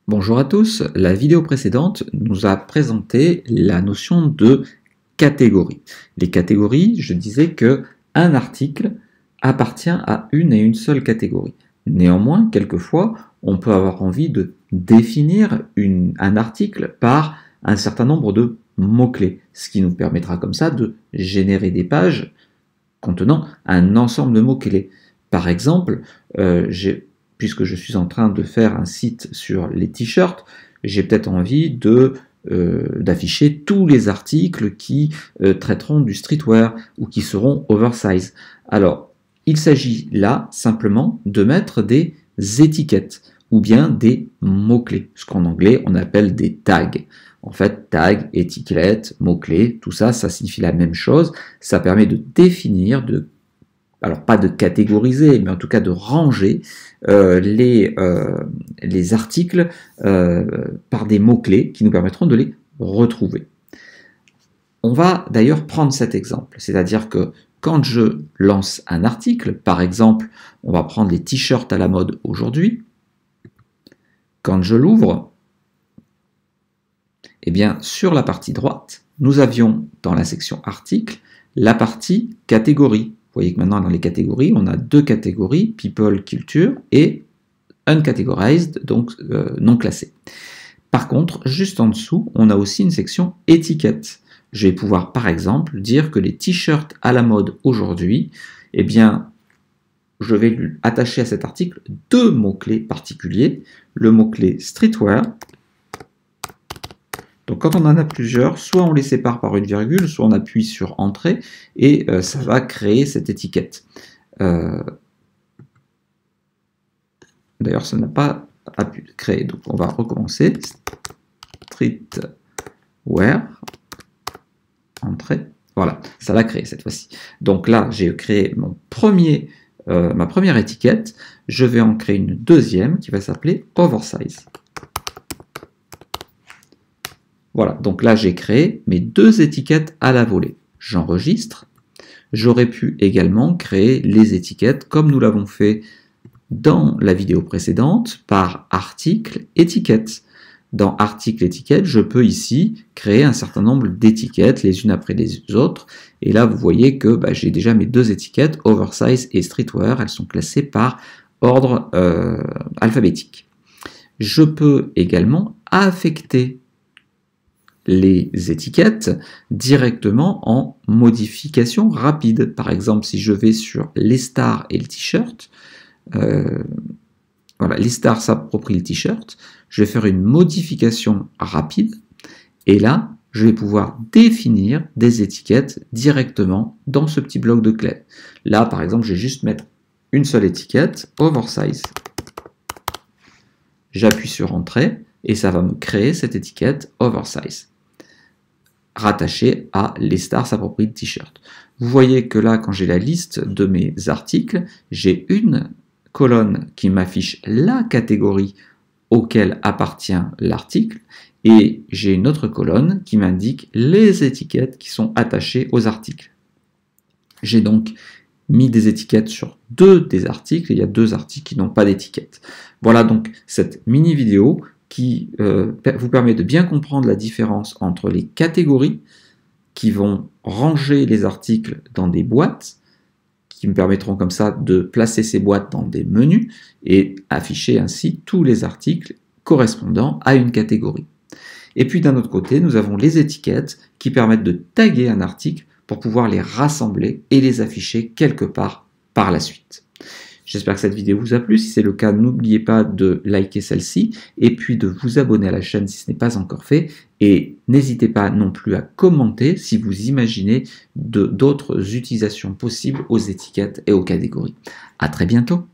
Bonjour à tous, la vidéo précédente nous a présenté la notion de catégorie. Les catégories, je disais que un article appartient à une et une seule catégorie. Néanmoins, quelquefois, on peut avoir envie de définir un article par un certain nombre de mots-clés, ce qui nous permettra comme ça de générer des pages contenant un ensemble de mots-clés. Par exemple, puisque je suis en train de faire un site sur les t-shirts, j'ai peut-être envie d'afficher tous les articles qui traiteront du streetwear ou qui seront oversize. Alors, il s'agit là simplement de mettre des étiquettes ou bien des mots-clés, ce qu'en anglais on appelle des tags. En fait, tag, étiquette, mots-clés, tout ça, ça signifie la même chose. Ça permet de définir, alors pas de catégoriser, mais en tout cas de ranger les articles par des mots-clés qui nous permettront de les retrouver. On va d'ailleurs prendre cet exemple, c'est-à-dire que quand je lance un article, par exemple, on va prendre les t-shirts à la mode aujourd'hui, quand je l'ouvre, eh bien, sur la partie droite, nous avions dans la section article la partie catégorie. Vous voyez que maintenant dans les catégories, on a deux catégories, people, culture et uncategorized, donc non classé. Par contre, juste en dessous, on a aussi une section étiquette. Je vais pouvoir par exemple dire que les t-shirts à la mode aujourd'hui, eh bien, je vais lui attacher à cet article deux mots-clés particuliers, le mot-clé streetwear. Donc quand on en a plusieurs, soit on les sépare par une virgule, soit on appuie sur Entrée et ça va créer cette étiquette. D'ailleurs, ça n'a pas créé, donc on va recommencer. Streetwear, Entrée, voilà, ça l'a créé cette fois-ci. Donc là, j'ai créé ma première étiquette, je vais en créer une deuxième qui va s'appeler Oversize. Voilà, donc là j'ai créé mes deux étiquettes à la volée. J'enregistre. J'aurais pu également créer les étiquettes comme nous l'avons fait dans la vidéo précédente par article, étiquette. Dans article, étiquette, je peux ici créer un certain nombre d'étiquettes les unes après les autres. Et là vous voyez que j'ai déjà mes deux étiquettes, oversize et streetwear, elles sont classées par ordre alphabétique. Je peux également affecter les étiquettes directement en modification rapide. Par exemple, si je vais sur les stars et le t-shirt, voilà, les stars s'approprient le t-shirt, je vais faire une modification rapide, et là, je vais pouvoir définir des étiquettes directement dans ce petit bloc de clés. Là, par exemple, je vais juste mettre une seule étiquette, oversize. J'appuie sur Entrée, et ça va me créer cette étiquette oversize, rattachée à les stars s'approprient le t-shirt. Vous voyez que là, quand j'ai la liste de mes articles, j'ai une colonne qui m'affiche la catégorie auquel appartient l'article, et j'ai une autre colonne qui m'indique les étiquettes qui sont attachées aux articles. J'ai donc mis des étiquettes sur deux des articles, et il y a deux articles qui n'ont pas d'étiquette. Voilà donc cette mini vidéo qui vous permet de bien comprendre la différence entre les catégories qui vont ranger les articles dans des boîtes, qui me permettront comme ça de placer ces boîtes dans des menus et afficher ainsi tous les articles correspondant à une catégorie. Et puis d'un autre côté, nous avons les étiquettes qui permettent de taguer un article pour pouvoir les rassembler et les afficher quelque part par la suite. J'espère que cette vidéo vous a plu. Si c'est le cas, n'oubliez pas de liker celle-ci et puis de vous abonner à la chaîne si ce n'est pas encore fait. Et n'hésitez pas non plus à commenter si vous imaginez d'autres utilisations possibles aux étiquettes et aux catégories. À très bientôt.